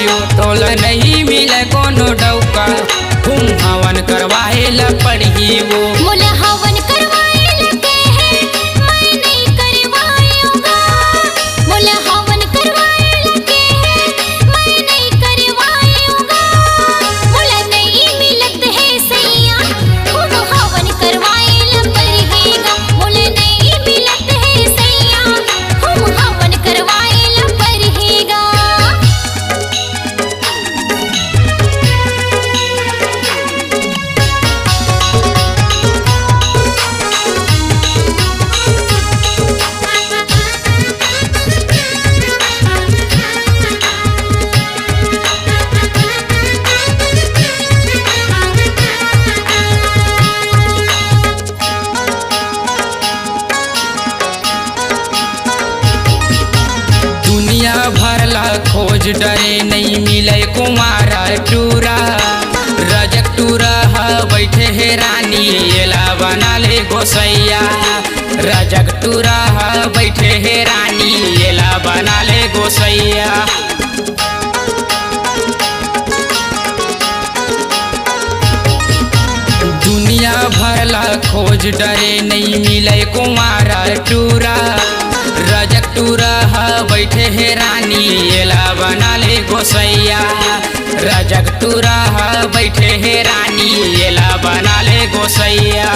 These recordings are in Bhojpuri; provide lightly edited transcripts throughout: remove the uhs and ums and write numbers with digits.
वो तोल नहीं मिले कोनो डौका तुम हवन करवाए ला पड़ी वो मोला हवन करवाए लगे हैं मैं नहीं करवाऊंगा। मोला हवन करवाए लगे हैं मैं नहीं करवाऊंगा। मोला नहीं मिलत है सैया हम हवन करवाए ला पड़ेगा। मोला नहीं मिलत है सैया हम हवन करवाए ला पड़ेगा। दुनिया भरला खोज डरे नहीं मिले कुमारा टूरा रजक टूरा बैठे है रानी एला बना ले गोसैया रजक टूरा बैठे है रानी एला बना ले गोसैया दुनिया भरला खोज डरे नहीं मिले कुमारा टूरा रजक टूरा बैठे है रानी एला बना ले गोसैया रजक टूरा बैठे है रानी एला बना ले गोसैया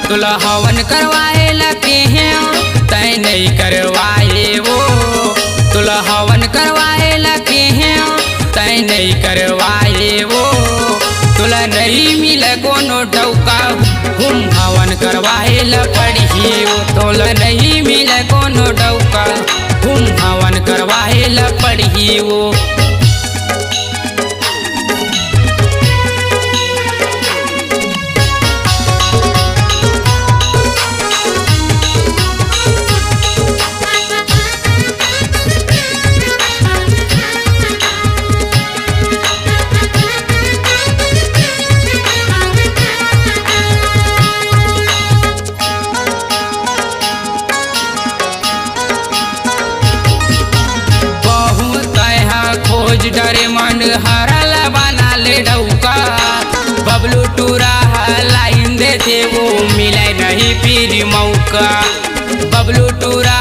तुला हवन करवाए लगे हैं तय नहीं करवाए वो तुला हवन करवाए लगे हैं तय नहीं करवाए वो तुला नहीं मिले कोनो डौका हम हवन करवाए ला पड़ी वो तोला नहीं मिले कोनो डौका हम हवन करवाए ला पड़ी वो खोज डरे मन हरल बना ले डौका बबलू टूरा लाइन दे थे वो मिले नहीं फिर मौका बबलू टूरा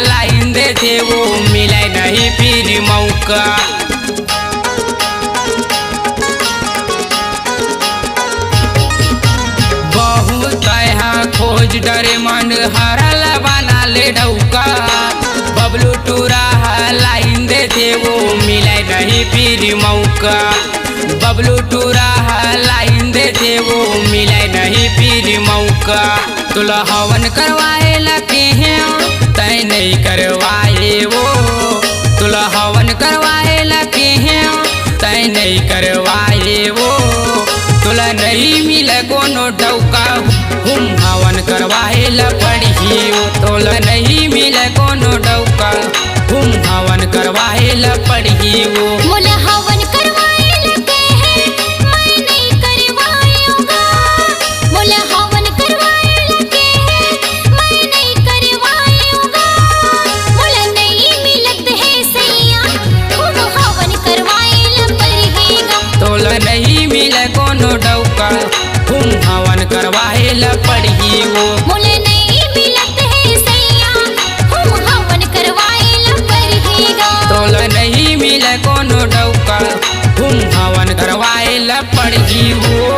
लाइन दे थे वो मिले नहीं फिर मौका बहुत खोज डरे मन हरल बना ले डौका बबलू टूरा लाइन दे थे वो मिले नहीं फिर मौका बबलू टूरा लाइन दे थे वो मिले नहीं फिर मौका तुला हवन करवाए लगे हैं तय नहीं करवाए वो तुला हवन करवाए लगे हैं तय नहीं करवाए वो तुला नहीं मिले कोनो डौका हम हवन करवाए ला पड़ी वो तोला नहीं मिले कोनो डौका हम हवन करवाए ला पड़ी वो मोला हवन करवाए लगे हैं मैं नहीं करवाऊंगा। मोला हवन करवाए लगे हैं मैं नहीं करवाऊंगा। मोला नहीं मिलत है सैया हम हवन करवाए ला पड़ेगा। तोला नहीं मिले कोनो डौका हम हवन करवाए ला पड़ी वो मोला नहीं मिलत है सैया हम हवन करवाए ला पड़ेगा। तोला नहीं मिले कोनो डौका हम हवन करवाए ला पड़ी वो।